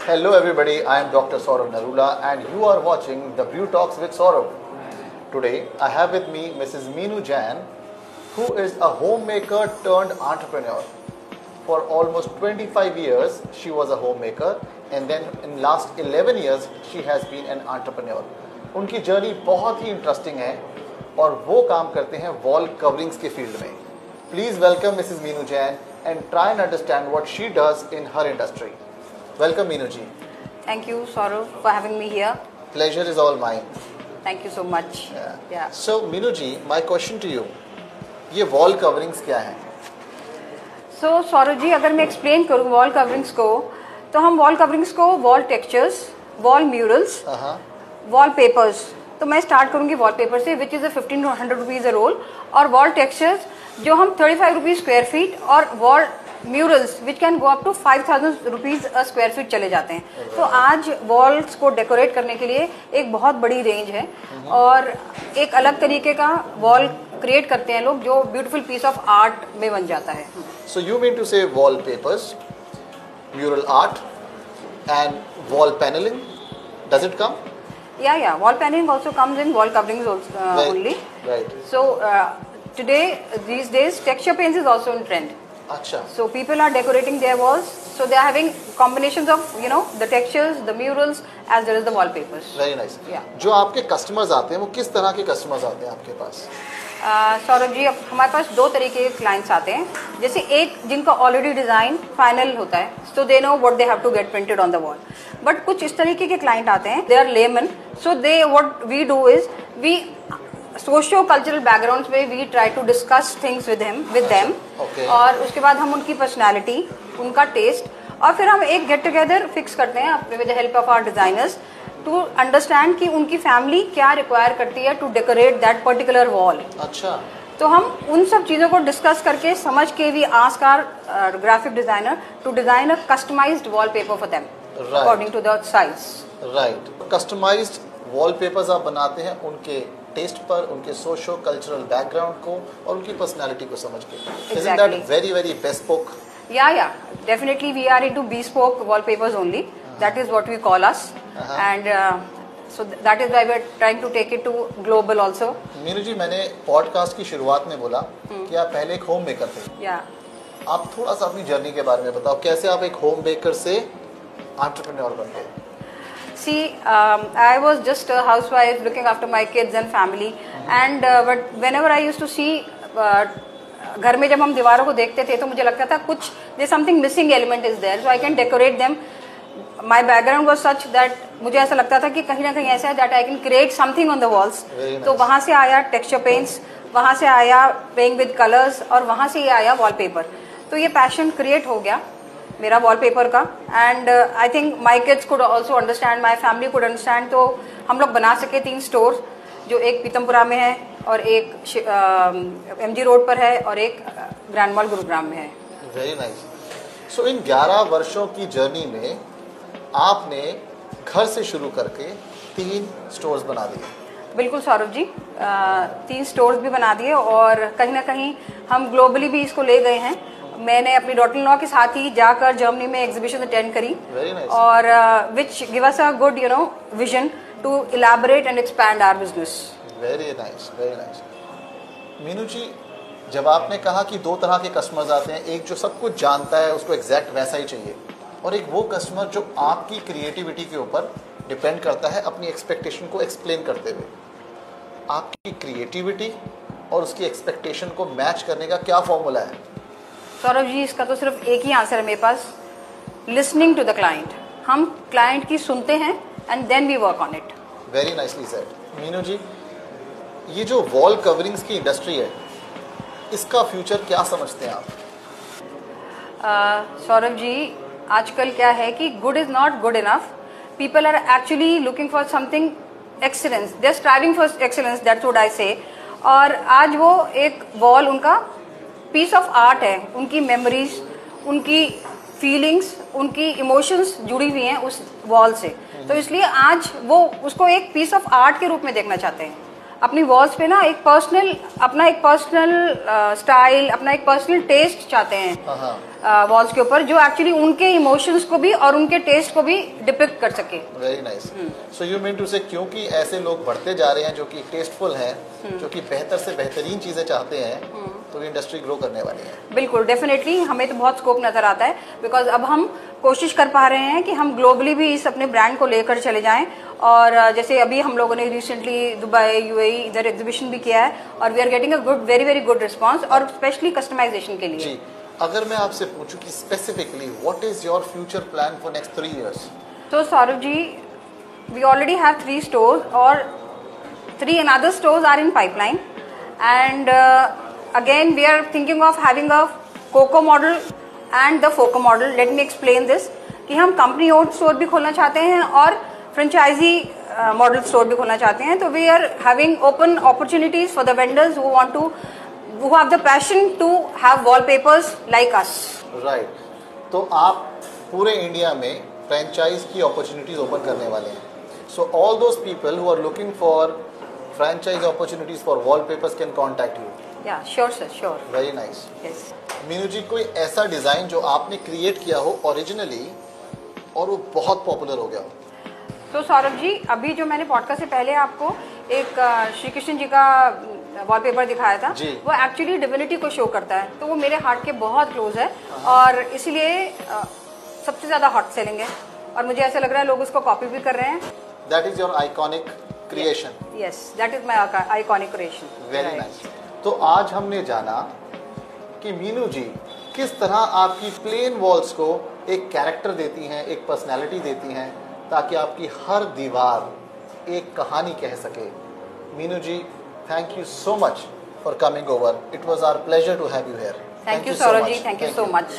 Hello everybody, I am Dr. Saurav Narula and you are watching the Brew Talks with Saurav. Today I have with me Mrs. Meenu Jain, who is a homemaker turned entrepreneur. For almost 25 years she was a homemaker and then in last 11 years she has been an entrepreneur. उनकी journey बहुत ही interesting है और वो काम करते हैं wall coverings के field में. Please welcome Mrs. Meenu Jain and try and understand what she does in her industry. Welcome Meenu ji. Thank you Saurav for having me here. Pleasure is all mine. Thank you so much. Yeah. So Meenu ji, my question to you, ये wall coverings क्या हैं? So Saurav जी, अगर मैं explain करूँ wall coverings को, तो हम wall coverings को wall textures, wall murals, wall papers, तो मैं start करूँगी wall paper से, which is a 1500 rupees a roll, और wall textures जो हम 35 rupees square feet और wall murals which can go up to 5000 rupees square feet चले जाते हैं. तो आज वॉल्स को डेकोरेट करने के लिए एक बहुत बड़ी रेंज है और एक अलग तरीके का वॉल क्रिएट करते हैं लोग जो ब्यूटीफुल पीस ऑफ आर्ट में बन जाता है. सो यू मीन टू से wall papers, mural art and wall panelling, does it come? Yeah, wall paneling also comes in wall coverings also, only. Right. So today, these days, texture paints is also in trend. अच्छा. So people are decorating their walls. So they are having combinations of the textures, the murals, as well as the wallpapers. Very nice. Yeah. जो आपके customers आते हैं वो किस तरह के customers आते हैं आपके पास? सौरभ जी, अब हमारे पास दो तरीके के क्लाइंट्स आते हैं. जैसे एक जिनका ऑलरेडी डिजाइन फाइनल होता है, so they know what they have to get printed on the wall. But कुछ इस तरीके के क्लाइंट आते हैं, they are laymen. So they what we do is we socio cultural background में we try to discuss things with them और उसके बाद हम उनकी पर्सनैलिटी, उनका टेस्ट और फिर हम एक गेट टुगेदर फिक्स करते हैं with the help of our designers to understand कि उनकी फैमिली क्या रिक्वायर करती है to decorate that particular wall. अच्छा. तो हम उन सब चीज़ों को डिस्कस करके समझ के we ask our graphic designer to design a customised wallpaper for them according to the size. Right. Customised wallpapers आप बनाते हैं उनके टेस्ट पर, उनके सोशो कल्चरल बैकग्राउंड को और उनकी पर्सनालिटी को समझ के. Isn't that very bespoke? Yeah. Definitely we are into bespoke wallpapers only. That is what we call us. And so that is why we are trying to take it to global also. Meenu जी, मैंने podcast की शुरुआत में बोला कि आप पहले एक home maker थे. Yeah. आप थोड़ा सा अपनी जर्नी के बारे में बताओ, कैसे आप एक होम मेकर से एंटरप्रेन्योर बन गए? See, I was just a housewife looking after my kids and family, and but whenever I used to see, घर में जब हम दीवारों को देखते थे तो मुझे लगता था कुछ there's something missing element is there, so I can decorate them. My background was such that मुझे ऐसा लगता था कि कहीं ना कहीं ऐसा है that I can create something on the walls. तो वहाँ से आया texture paints, वहाँ से आया playing with colors और वहाँ से ही आया wallpaper. तो ये passion create हो गया मेरा वॉलपेपर का and I think my kids could also understand, my family could understand. तो हम लोग बना सके 3 स्टोर, जो एक पीतमपुरा में है और एक MG रोड पर है और एक ग्रैंड मॉल गुरुग्राम में है. Very nice. सो इन 11 वर्षों की जर्नी में आपने घर से शुरू करके 3 स्टोर्स बना दिए. बिल्कुल सौरभ जी, 3 स्टोर्स भी बना दिए और कहीं ना कहीं हम ग्लोबली भी इसको ले गए हैं. मैंने अपनी डॉटर इन लॉ के साथ ही जाकर जर्मनी में एग्जीबिशन अटेंड करी और which give us a good vision to elaborate and expand our business. Very nice. Meenu ji, जब आपने कहा कि 2 तरह के कस्टमर्स आते हैं, एक जो सब कुछ जानता है उसको एग्जैक्ट वैसा ही चाहिए और एक वो कस्टमर जो आपकी क्रिएटिविटी के ऊपर डिपेंड करता है अपनी एक्सपेक्टेशन को एक्सप्लेन करते हुए, आपकी क्रिएटिविटी और उसकी एक्सपेक्टेशन को मैच करने का क्या फॉर्मूला है? सौरभ जी, इसका तो सिर्फ एक ही आंसर है मेरे पास, लिसनिंग टू द क्लाइंट. हम क्लाइंट की सुनते हैं and then we work on it. Very nicely said. Meenu ji, ये जो वॉल कवरिंग्स की इंडस्ट्री है, इसका फ्यूचर क्या समझते हैं आप? सौरभ जी, आजकल क्या है कि good is not good enough. People are actually looking for something excellence, they are striving for excellence, that's what I say. और आज वो एक वॉल उनका पीस ऑफ आर्ट है, उनकी मेमोरीज, उनकी फीलिंग्स, उनकी इमोशंस जुड़ी हुई हैं उस वॉल से. तो इसलिए आज वो उसको एक पीस ऑफ आर्ट के रूप में देखना चाहते हैं. अपनी वॉल्स पे ना अपना एक पर्सनल स्टाइल, अपना एक पर्सनल टेस्ट चाहते हैं. वॉल्स के ऊपर, जो एक्चुअली उनके इमोशंस को भी और उनके टेस्ट को भी डिपिक्ट कर सके। Very nice. So you mean to say क्योंकि ऐसे लोग बढ़ते जा रहे हैं जो कि टेस्टफुल हैं, जो कि बेहतर से बेहतरीन चीजें चाहते हैं, तो इंडस्ट्री ग्रो करने वाली है। बिल्कुल, डेफिनेटली हमें तो बहुत स्कोप नजर आता है, बिकॉज अब हम कोशिश कर पा रहे हैं कि हम ग्लोबली भी इस अपने ब्रांड को लेकर चले जाएं। और जैसे अभी हम लोगों ने रिसेंटली दुबई, यूएई इधर एग्जीबिशन भी किया है और we are getting a good, very very good response, और स्पेशली कस्टमाइजेशन के लिए। जी, अगर मैं आपसे पूछूं कि specifically what is your future plan for next 3 years? तो Saurabh ji, we already have 3 stores और 3 another stores are in pipeline, and again we are thinking of having a COCO model and the FOCO model. Let me explain this कि हम company owned store भी खोलना चाहते हैं और franchise model store भी खोलना चाहते हैं। तो we are having open opportunities for the vendors who want to, who have the passion to have wallpapers like us. Right, तो आप पूरे इंडिया में फ्रेंचाइज की अपॉर्चुनिटीज ओपन करने वाले हैं। So all those people who are looking for franchise opportunities for wallpapers can contact you. Yeah, sure sir, sure. Very nice. Yes. Meenu ji, कोई ऐसा डिजाइन जो आपने क्रिएट किया हो ओरिजिनली और वो बहुत पॉपुलर हो गया हो? तो सौरभ जी, अभी जो मैंने पॉडकास्ट से पहले आपको एक श्री कृष्ण जी का वॉलपेपर दिखाया था, वो एक्चुअली डिविनिटी को शो करता है, तो वो मेरे हार्ट के बहुत क्लोज है और इसीलिए सबसे ज्यादा हॉट सेलिंग है और मुझे ऐसा लग रहा है लोग उसको कॉपी भी कर रहे हैं। That is your iconic creation? Yes, that is my iconic creation. Very nice. तो आज हमने जाना कि मीनू जी किस तरह आपकी प्लेन वॉल्स को एक कैरेक्टर देती हैं, एक पर्सनैलिटी देती हैं, ताकि आपकी हर दीवार एक कहानी कह सके। Meenu ji, thank you so much for coming over. It was our pleasure to have you here. Thank you Saurabh ji, thank you so much.